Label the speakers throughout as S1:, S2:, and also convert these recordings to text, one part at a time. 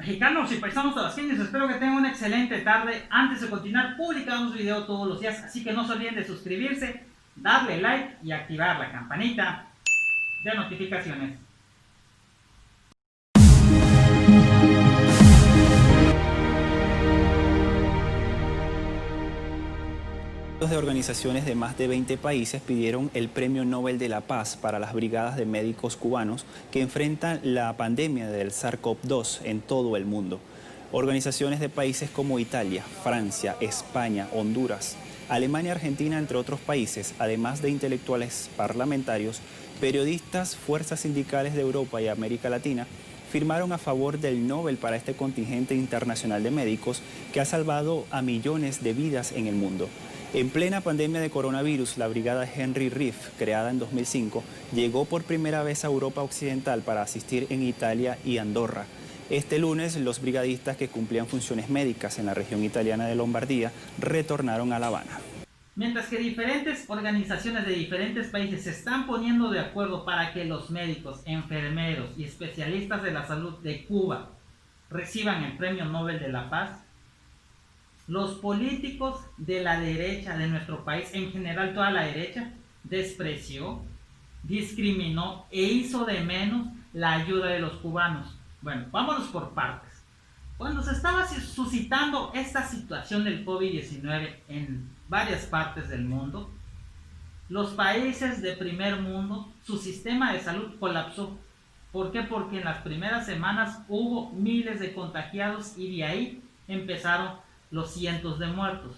S1: Mexicanos y paisanos tabasqueños, espero que tengan una excelente tarde. Antes de continuar, publicamos video todos los días, así que no se olviden de suscribirse, darle like y activar la campanita de notificaciones.
S2: De organizaciones de más de 20 países pidieron el Premio Nobel de la Paz para las brigadas de médicos cubanos que enfrentan la pandemia del SARS-CoV-2 en todo el mundo. Organizaciones de países como Italia, Francia, España, Honduras, Alemania, Argentina, entre otros países, además de intelectuales parlamentarios, periodistas, fuerzas sindicales de Europa y América Latina, firmaron a favor del Nobel para este contingente internacional de médicos que ha salvado a millones de vidas en el mundo. En plena pandemia de coronavirus, la brigada Henry Riff, creada en 2005, llegó por primera vez a Europa Occidental para asistir en Italia y Andorra. Este lunes, los brigadistas que cumplían funciones médicas en la región italiana de Lombardía retornaron a La Habana.
S1: Mientras que diferentes organizaciones de diferentes países se están poniendo de acuerdo para que los médicos, enfermeros y especialistas de la salud de Cuba reciban el Premio Nobel de la Paz, los políticos de la derecha de nuestro país, en general toda la derecha, despreció, discriminó e hizo de menos la ayuda de los cubanos. Bueno, vámonos por partes. Cuando se estaba suscitando esta situación del COVID-19 en varias partes del mundo, los países de primer mundo, su sistema de salud colapsó. ¿Por qué? Porque en las primeras semanas hubo miles de contagiados y de ahí empezaron los cientos de muertos.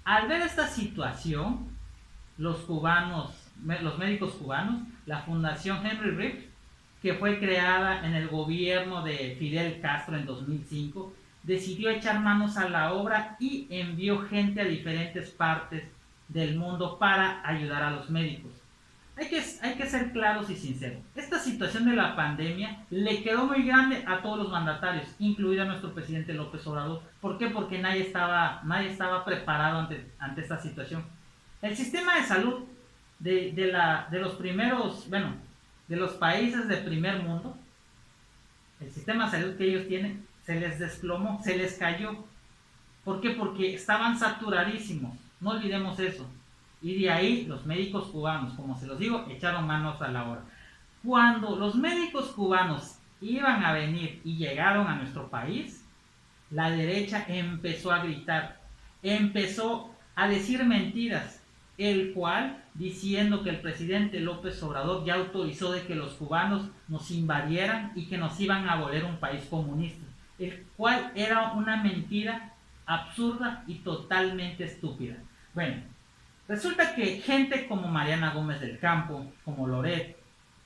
S1: Al ver esta situación, los médicos cubanos, la Fundación Henry Riff, que fue creada en el gobierno de Fidel Castro en 2005, decidió echar manos a la obra y envió gente a diferentes partes del mundo para ayudar a los médicos. Hay que ser claros y sinceros. Esta situación de la pandemia le quedó muy grande a todos los mandatarios, incluido a nuestro presidente López Obrador. ¿Por qué? Porque nadie estaba preparado ante esta situación. El sistema de salud de los primeros, bueno, de los países de primer mundo, el sistema de salud que ellos tienen, se les desplomó, se les cayó. ¿Por qué? Porque estaban saturadísimos. No olvidemos eso. Y de ahí los médicos cubanos, como se los digo, echaron manos a la obra. Cuando los médicos cubanos iban a venir y llegaron a nuestro país, la derecha empezó a gritar, empezó a decir mentiras, el cual diciendo que el presidente López Obrador ya autorizó de que los cubanos nos invadieran y que nos iban a volver un país comunista, el cual era una mentira absurda y totalmente estúpida. Bueno, resulta que gente como Mariana Gómez del Campo, como Loret,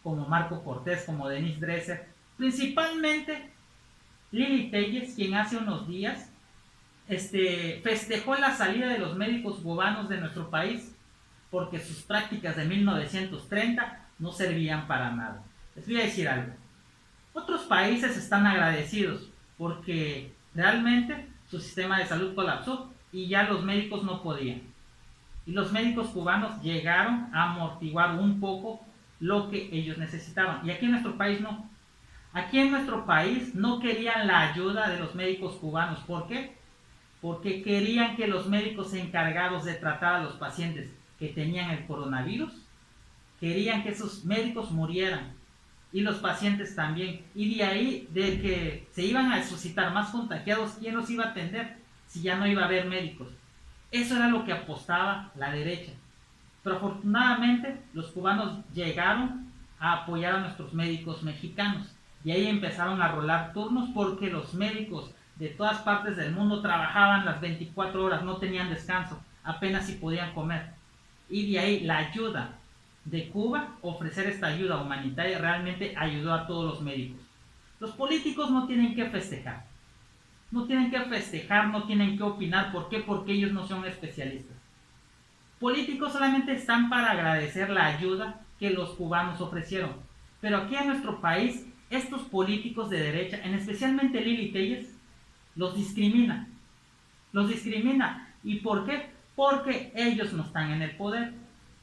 S1: como Marco Cortés, como Denise Dresser, principalmente Lili Telles, quien hace unos días festejó la salida de los médicos cubanos de nuestro país porque sus prácticas de 1930 no servían para nada. Les voy a decir algo. Otros países están agradecidos porque realmente su sistema de salud colapsó y ya los médicos no podían. Y los médicos cubanos llegaron a amortiguar un poco lo que ellos necesitaban. Y aquí en nuestro país no. Aquí en nuestro país no querían la ayuda de los médicos cubanos. ¿Por qué? Porque querían que los médicos encargados de tratar a los pacientes que tenían el coronavirus, querían que esos médicos murieran y los pacientes también. Y de ahí, de que se iban a suscitar más contagiados, ¿quién los iba a atender si ya no iba a haber médicos? Eso era lo que apostaba la derecha. Pero afortunadamente los cubanos llegaron a apoyar a nuestros médicos mexicanos. Y ahí empezaron a rolar turnos porque los médicos de todas partes del mundo trabajaban las 24 horas, no tenían descanso, apenas si podían comer. Y de ahí la ayuda de Cuba, ofrecer esta ayuda humanitaria, realmente ayudó a todos los médicos. Los políticos no tienen que festejar. No tienen que festejar, no tienen que opinar. ¿Por qué? Porque ellos no son especialistas. Políticos solamente están para agradecer la ayuda que los cubanos ofrecieron. Pero aquí en nuestro país, estos políticos de derecha, en especialmente Lili Telles, los discrimina. Los discrimina. ¿Y por qué? Porque ellos no están en el poder.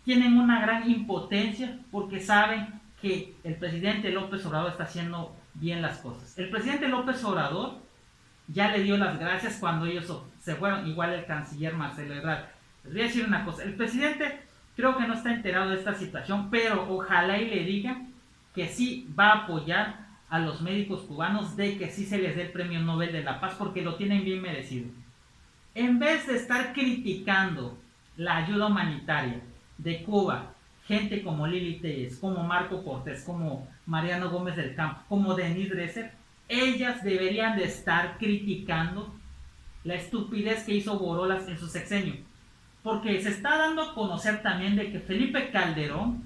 S1: Tienen una gran impotencia porque saben que el presidente López Obrador está haciendo bien las cosas. El presidente López Obrador ya le dio las gracias cuando ellos se fueron, igual el canciller Marcelo Ebrard. Les voy a decir una cosa, el presidente creo que no está enterado de esta situación, pero ojalá y le diga que sí va a apoyar a los médicos cubanos, de que sí se les dé el Premio Nobel de la Paz, porque lo tienen bien merecido. En vez de estar criticando la ayuda humanitaria de Cuba, gente como Lili Telles, como Marco Cortés, como Mariano Gómez del Campo, como Denise Dresser, ellas deberían de estar criticando la estupidez que hizo Borolas en su sexenio. Porque se está dando a conocer también de que Felipe Calderón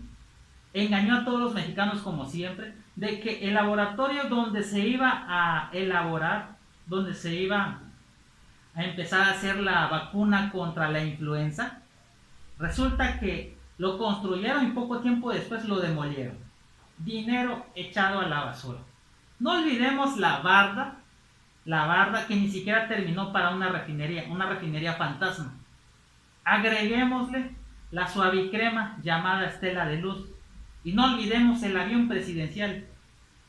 S1: engañó a todos los mexicanos como siempre, de que el laboratorio donde se iba a elaborar, donde se iba a empezar a hacer la vacuna contra la influenza, resulta que lo construyeron y poco tiempo después lo demolieron. Dinero echado a la basura. No olvidemos la barda que ni siquiera terminó para una refinería fantasma. Agreguémosle la suavicrema llamada Estela de Luz. Y no olvidemos el avión presidencial.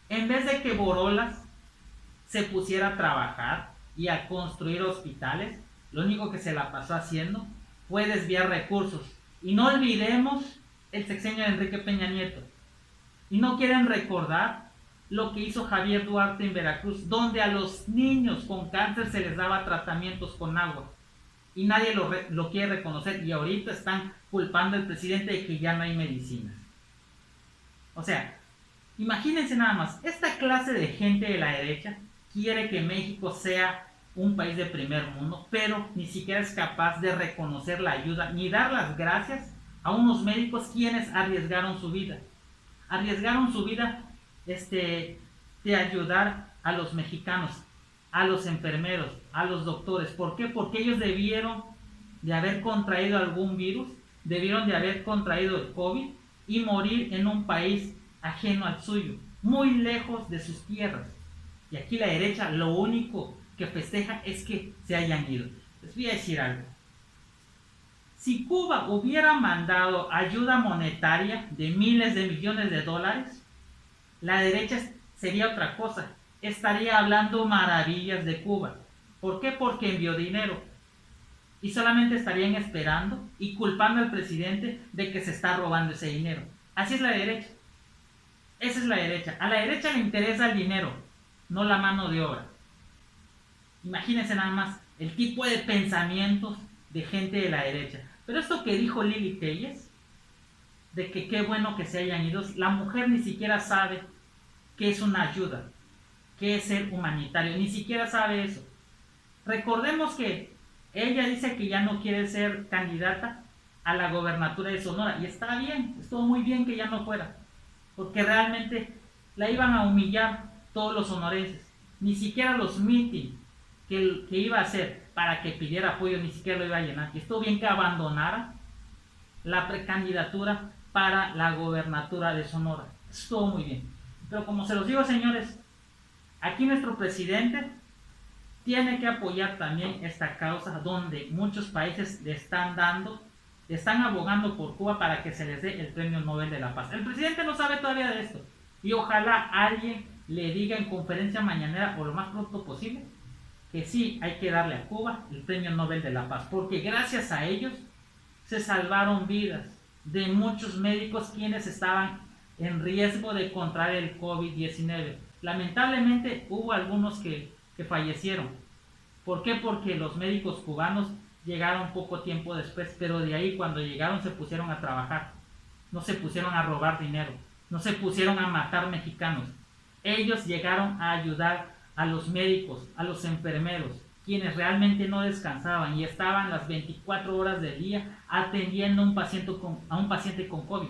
S1: En vez de que Borolas se pusiera a trabajar y a construir hospitales, lo único que se la pasó haciendo fue desviar recursos. Y no olvidemos el sexenio de Enrique Peña Nieto. Y no quieren recordar lo que hizo Javier Duarte en Veracruz, donde a los niños con cáncer se les daba tratamientos con agua. Y nadie lo quiere reconocer. Y ahorita están culpando al presidente de que ya no hay medicinas. O sea, imagínense nada más, esta clase de gente de la derecha quiere que México sea un país de primer mundo, pero ni siquiera es capaz de reconocer la ayuda ni dar las gracias a unos médicos quienes arriesgaron su vida. Arriesgaron su vida de ayudar a los mexicanos, a los enfermeros, a los doctores. ¿Por qué? Porque ellos debieron de haber contraído algún virus, debieron de haber contraído el COVID y morir en un país ajeno al suyo, muy lejos de sus tierras. Y aquí la derecha lo único que festeja es que se hayan ido. Les voy a decir algo. Si Cuba hubiera mandado ayuda monetaria de miles de millones de dólares, la derecha sería otra cosa. Estaría hablando maravillas de Cuba. ¿Por qué? Porque envió dinero. Y solamente estarían esperando y culpando al presidente de que se está robando ese dinero. Así es la derecha. Esa es la derecha. A la derecha le interesa el dinero, no la mano de obra. Imagínense nada más el tipo de pensamientos de gente de la derecha. Pero esto que dijo Lili Telles, de que qué bueno que se hayan ido, la mujer ni siquiera sabe qué es una ayuda, qué es ser humanitario, ni siquiera sabe eso. Recordemos que ella dice que ya no quiere ser candidata a la gobernatura de Sonora, y está bien, estuvo muy bien que ya no fuera, porque realmente la iban a humillar todos los sonorenses. Ni siquiera los meetings que iba a hacer para que pidiera apoyo, ni siquiera lo iba a llenar. Y estuvo bien que abandonara la precandidatura para la gobernatura de Sonora. Estuvo muy bien. Pero como se los digo, señores, aquí nuestro presidente tiene que apoyar también esta causa, donde muchos países le están abogando por Cuba para que se les dé el Premio Nobel de la Paz. El presidente no sabe todavía de esto, y ojalá alguien le diga en conferencia mañanera o lo más pronto posible que sí hay que darle a Cuba el Premio Nobel de la Paz, porque gracias a ellos se salvaron vidas de muchos médicos quienes estaban en riesgo de contraer el COVID-19. Lamentablemente hubo algunos que fallecieron. ¿Por qué? Porque los médicos cubanos llegaron poco tiempo después, pero de ahí cuando llegaron se pusieron a trabajar, no se pusieron a robar dinero, no se pusieron a matar mexicanos. Ellos llegaron a ayudar a los médicos, a los enfermeros, quienes realmente no descansaban y estaban las 24 horas del día atendiendo a un paciente con COVID,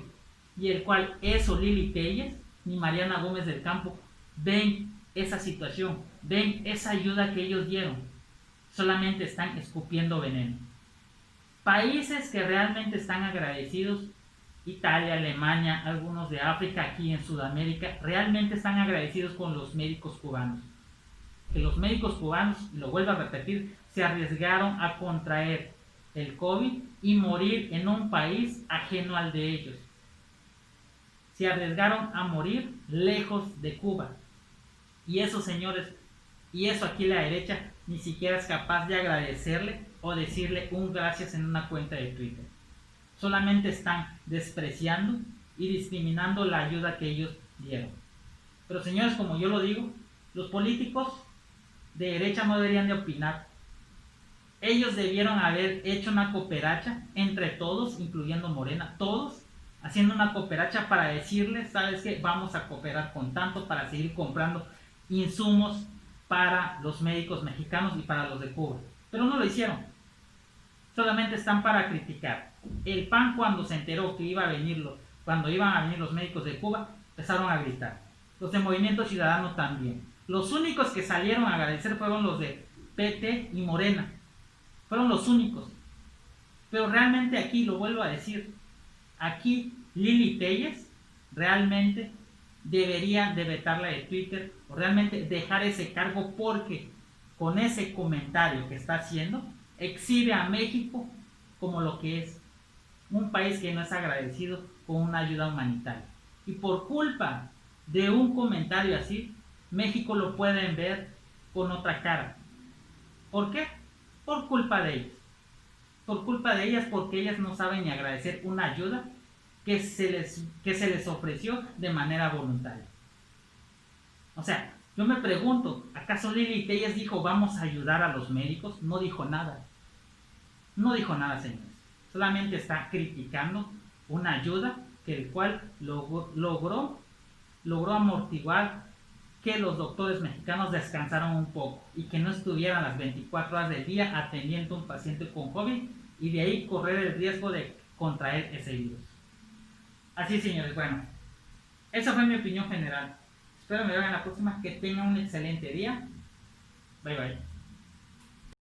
S1: y el cual eso Lili Telles ni Mariana Gómez del Campo ven esa situación, ven esa ayuda que ellos dieron, solamente están escupiendo veneno. Países que realmente están agradecidos, Italia, Alemania, algunos de África, aquí en Sudamérica, realmente están agradecidos con los médicos cubanos. Que los médicos cubanos, y lo vuelvo a repetir, se arriesgaron a contraer el COVID y morir en un país ajeno al de ellos. Se arriesgaron a morir lejos de Cuba. Y eso, señores, Y eso aquí la derecha ni siquiera es capaz de agradecerle o decirle un gracias en una cuenta de Twitter. Solamente están despreciando y discriminando la ayuda que ellos dieron. Pero señores, como yo lo digo, los políticos de derecha no deberían de opinar. Ellos debieron haber hecho una cooperacha entre todos, incluyendo Morena, todos haciendo una cooperacha para decirles, ¿sabes qué? Vamos a cooperar con tanto para seguir comprando insumos para los médicos mexicanos y para los de Cuba. Pero no lo hicieron. Solamente están para criticar. El PAN, cuando se enteró que cuando iban a venir los médicos de Cuba, empezaron a gritar. Los de Movimiento Ciudadano también. Los únicos que salieron a agradecer fueron los de PT y Morena. Fueron los únicos. Pero realmente aquí, lo vuelvo a decir, aquí Lili Telles realmente debería de vetarla de Twitter o realmente dejar ese cargo, porque con ese comentario que está haciendo exhibe a México como lo que es un país que no es agradecido con una ayuda humanitaria. Y por culpa de un comentario así, México lo pueden ver con otra cara. ¿Por qué? Por culpa de ellos. Por culpa de ellas, porque ellas no saben ni agradecer una ayuda que se les ofreció de manera voluntaria. O sea, yo me pregunto, ¿acaso Lili Telles dijo vamos a ayudar a los médicos? No dijo nada. No dijo nada, señores. Solamente está criticando una ayuda que el cual logró amortiguar que los doctores mexicanos descansaron un poco y que no estuvieran las 24 horas del día atendiendo a un paciente con COVID y de ahí correr el riesgo de contraer ese virus. Así, señores, bueno, esa fue mi opinión general. Espero me vean en la próxima. Que tengan un excelente día. Bye bye.